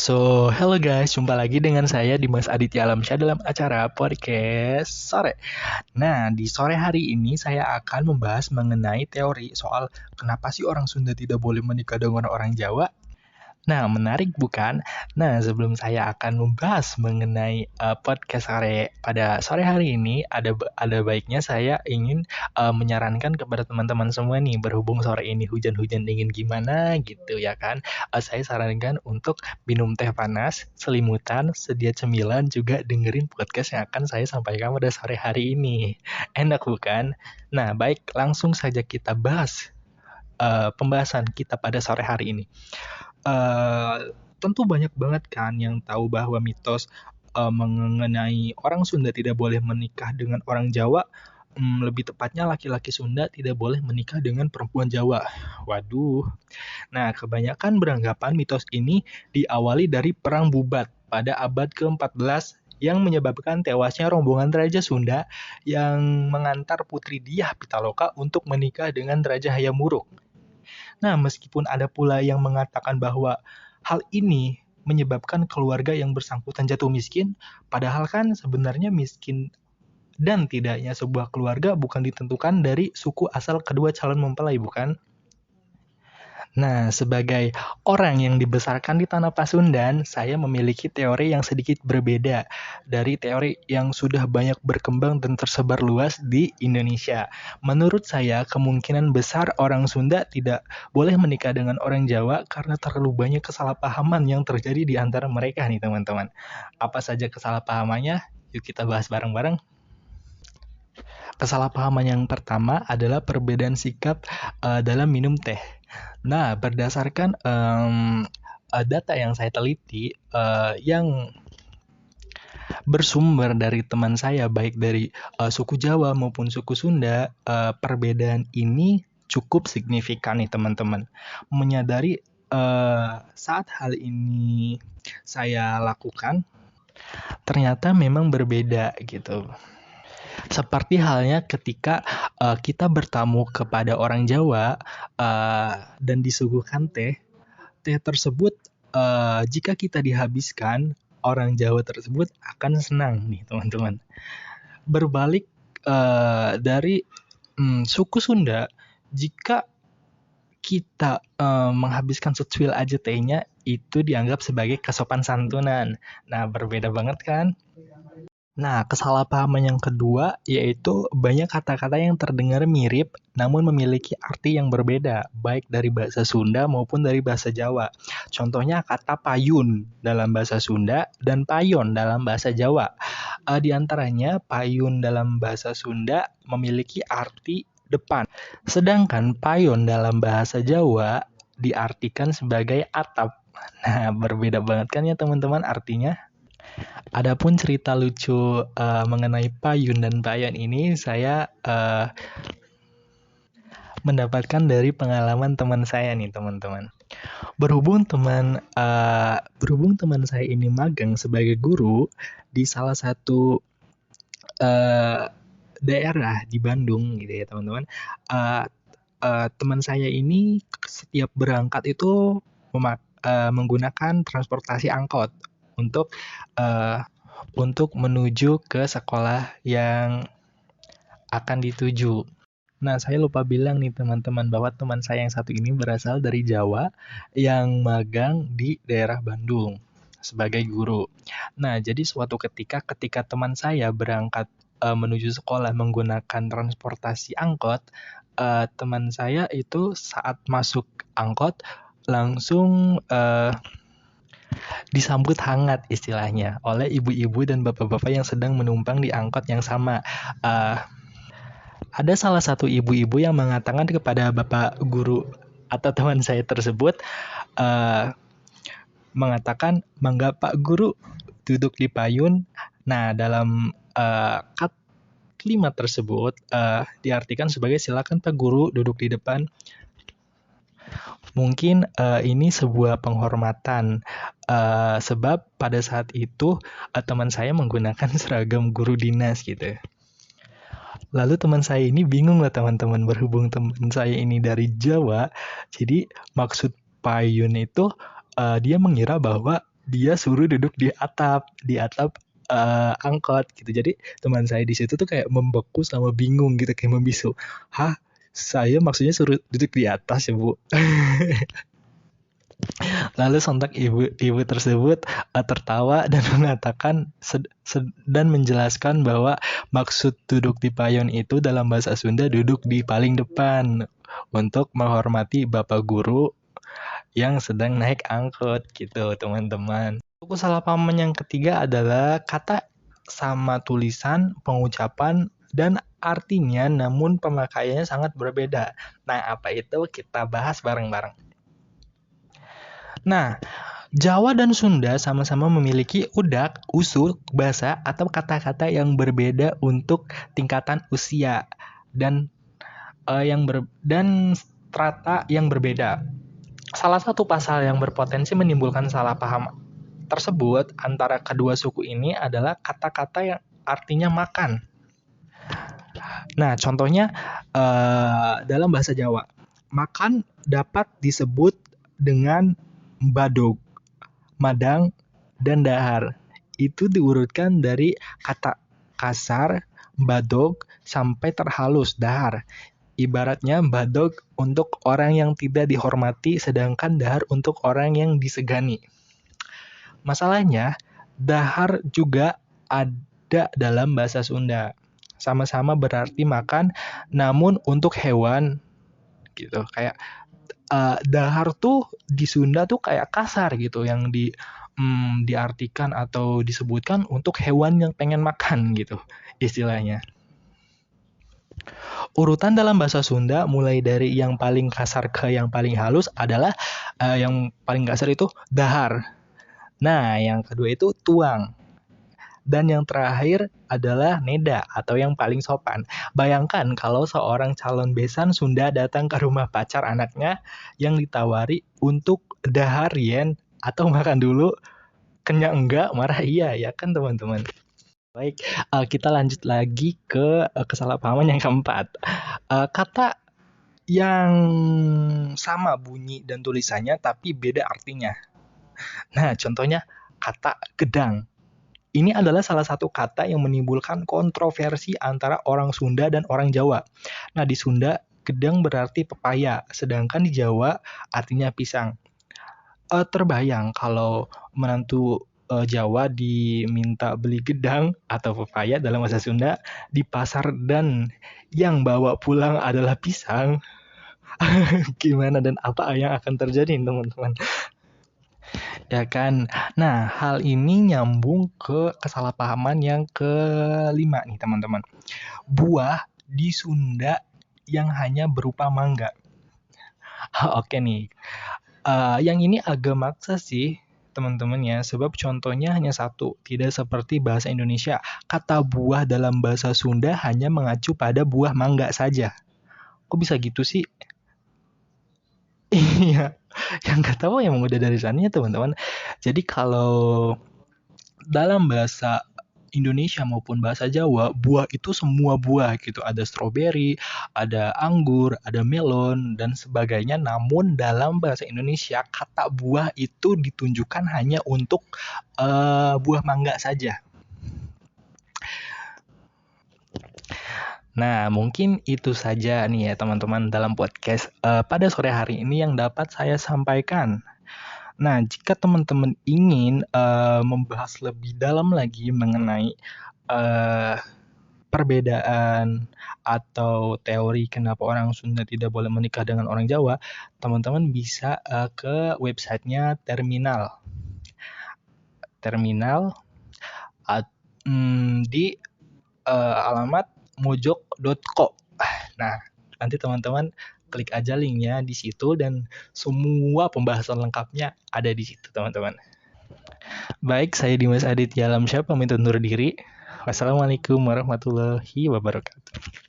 Hello guys, jumpa lagi dengan saya Dimas Aditya Alamsyah dalam acara podcast sore. Nah, di sore hari ini saya akan membahas mengenai teori soal kenapa sih orang Sunda tidak boleh menikah dengan orang Jawa. Nah, menarik bukan? Nah, sebelum saya akan membahas mengenai podcast pada sore hari ini, ada baiknya saya ingin menyarankan kepada teman-teman semua nih, berhubung sore ini hujan-hujan dingin gimana gitu ya kan. Saya sarankan untuk minum teh panas, selimutan, sedia cemilan, juga dengerin podcast yang akan saya sampaikan pada sore hari ini. Enak bukan? Nah, baik, langsung saja kita bahas pembahasan kita pada sore hari ini. Tentu banyak banget kan yang tahu bahwa mitos mengenai orang Sunda tidak boleh menikah dengan orang Jawa, lebih tepatnya laki-laki Sunda tidak boleh menikah dengan perempuan Jawa. Waduh. Nah, kebanyakan beranggapan mitos ini diawali dari Perang Bubat pada abad ke-14 yang menyebabkan tewasnya rombongan Raja Sunda yang mengantar Putri Diah Pitaloka untuk menikah dengan Raja Hayam Wuruk. Nah, meskipun ada pula yang mengatakan bahwa hal ini menyebabkan keluarga yang bersangkutan jatuh miskin, padahal kan sebenarnya miskin dan tidaknya sebuah keluarga bukan ditentukan dari suku asal kedua calon mempelai, bukan? Nah, sebagai orang yang dibesarkan di tanah Pasundan, saya memiliki teori yang sedikit berbeda dari teori yang sudah banyak berkembang dan tersebar luas di Indonesia. Menurut saya, kemungkinan besar orang Sunda tidak boleh menikah dengan orang Jawa karena terlalu banyak kesalahpahaman yang terjadi di antara mereka nih, teman-teman. Apa saja kesalahpahamannya? Yuk kita bahas bareng-bareng. Kesalahpahaman yang pertama adalah perbedaan sikap dalam minum teh. Nah, berdasarkan data yang saya teliti, yang bersumber dari teman saya, baik dari suku Jawa maupun suku Sunda, perbedaan ini cukup signifikan nih teman-teman. Menyadari saat hal ini saya lakukan, ternyata memang berbeda gitu. Seperti halnya ketika kita bertamu kepada orang Jawa dan disuguhkan teh tersebut jika kita dihabiskan, orang Jawa tersebut akan senang nih teman-teman. Berbalik dari suku Sunda, jika kita menghabiskan secuil aja tehnya, itu dianggap sebagai kesopan santunan. Nah, berbeda banget kan? Nah, kesalahpahaman yang kedua yaitu banyak kata-kata yang terdengar mirip namun memiliki arti yang berbeda, baik dari bahasa Sunda maupun dari bahasa Jawa. Contohnya kata payun dalam bahasa Sunda dan payon dalam bahasa Jawa. Di antaranya payun dalam bahasa Sunda memiliki arti depan, sedangkan payon dalam bahasa Jawa diartikan sebagai atap. Nah, berbeda banget kan ya teman-teman artinya? Adapun cerita lucu mengenai payun dan payon ini saya mendapatkan dari pengalaman teman saya nih teman-teman. Berhubung teman saya ini magang sebagai guru di salah satu daerah di Bandung gitu ya teman-teman. Teman saya ini setiap berangkat itu menggunakan transportasi angkot untuk menuju ke sekolah yang akan dituju. Nah, saya lupa bilang nih teman-teman bahwa teman saya yang satu ini berasal dari Jawa yang magang di daerah Bandung sebagai guru. Nah, jadi suatu ketika teman saya berangkat menuju sekolah menggunakan transportasi angkot, teman saya itu saat masuk angkot langsung disambut hangat istilahnya oleh ibu-ibu dan bapak-bapak yang sedang menumpang di angkot yang sama. Ada salah satu ibu-ibu yang mengatakan kepada bapak guru atau teman saya tersebut, mengatakan, "Mangga Pak Guru duduk di payun." Nah, dalam kalimat tersebut diartikan sebagai silakan Pak Guru duduk di depan. Mungkin ini sebuah penghormatan sebab pada saat itu teman saya menggunakan seragam guru dinas gitu. Lalu teman saya ini bingung lah teman-teman, berhubung teman saya ini dari Jawa, jadi maksud payun itu dia mengira bahwa dia suruh duduk di atap angkot gitu. Jadi teman saya di situ tuh kayak membeku sama bingung gitu, kayak membisu. Hah? Saya maksudnya suruh duduk di atas ya, Bu? Lalu sontak ibu tersebut tertawa dan mengatakan dan menjelaskan bahwa maksud duduk di payon itu dalam bahasa Sunda duduk di paling depan untuk menghormati bapak guru yang sedang naik angkot gitu, teman-teman. Kesalahpahaman yang ketiga adalah kata sama tulisan, pengucapan, dan artinya namun pemakaiannya sangat berbeda. Nah, apa itu? Kita bahas bareng-bareng. Nah, Jawa dan Sunda sama-sama memiliki udak, usul, bahasa, atau kata-kata yang berbeda untuk tingkatan usia dan dan strata yang berbeda. Salah satu pasal yang berpotensi menimbulkan salah paham tersebut antara kedua suku ini adalah kata-kata yang artinya makan. Nah, contohnya dalam bahasa Jawa, makan dapat disebut dengan badog, madang, dan dahar. Itu diurutkan dari kata kasar, badog, sampai terhalus, dahar. Ibaratnya badog untuk orang yang tidak dihormati, sedangkan dahar untuk orang yang disegani. Masalahnya, dahar juga ada dalam bahasa Sunda. Sama-sama berarti makan, namun untuk hewan gitu. Kayak dahar tuh di Sunda tuh kayak kasar gitu, yang diartikan atau disebutkan untuk hewan yang pengen makan gitu istilahnya. Urutan dalam bahasa Sunda mulai dari yang paling kasar ke yang paling halus adalah yang paling kasar itu dahar. Nah, yang kedua itu tuang. Dan yang terakhir adalah neda atau yang paling sopan. Bayangkan kalau seorang calon besan Sunda datang ke rumah pacar anaknya yang ditawari untuk dahar yen atau makan dulu, kenyang enggak, marah iya, ya kan teman-teman. Baik, kita lanjut lagi ke kesalahpahaman yang keempat. Kata yang sama bunyi dan tulisannya tapi beda artinya. Nah, contohnya kata gedang. Ini adalah salah satu kata yang menimbulkan kontroversi antara orang Sunda dan orang Jawa. Nah, di Sunda, gedang berarti pepaya, sedangkan di Jawa artinya pisang. Terbayang kalau menantu Jawa diminta beli gedang atau pepaya dalam bahasa Sunda di pasar dan yang bawa pulang adalah pisang. Gimana dan apa yang akan terjadi, teman-teman? Ya kan? Nah, hal ini nyambung ke kesalahpahaman yang kelima nih, teman-teman. Buah di Sunda yang hanya berupa mangga. Oke nih. Yang ini agak maksa sih, teman-teman ya, sebab contohnya hanya satu, tidak seperti bahasa Indonesia. Kata buah dalam bahasa Sunda hanya mengacu pada buah mangga saja. Kok bisa gitu sih? Iya, yang nggak tahu yang udah dari sananya teman-teman. Jadi kalau dalam bahasa Indonesia maupun bahasa Jawa, buah itu semua buah gitu. Ada stroberi, ada anggur, ada melon, dan sebagainya. Namun dalam bahasa Indonesia, kata buah itu ditunjukkan hanya untuk buah mangga saja. Nah, mungkin itu saja nih ya teman-teman dalam podcast pada sore hari ini yang dapat saya sampaikan. Nah, jika teman-teman ingin membahas lebih dalam lagi mengenai uh, perbedaan atau teori kenapa orang Sunda tidak boleh menikah dengan orang Jawa, teman-teman bisa ke websitenya Terminal. Terminal di alamat mojok.co. Nah, nanti teman-teman klik aja linknya di situ dan semua pembahasan lengkapnya ada di situ, teman-teman. Baik, saya Dimas Aditya Alamsyah pamit undur diri. Wassalamualaikum warahmatullahi wabarakatuh.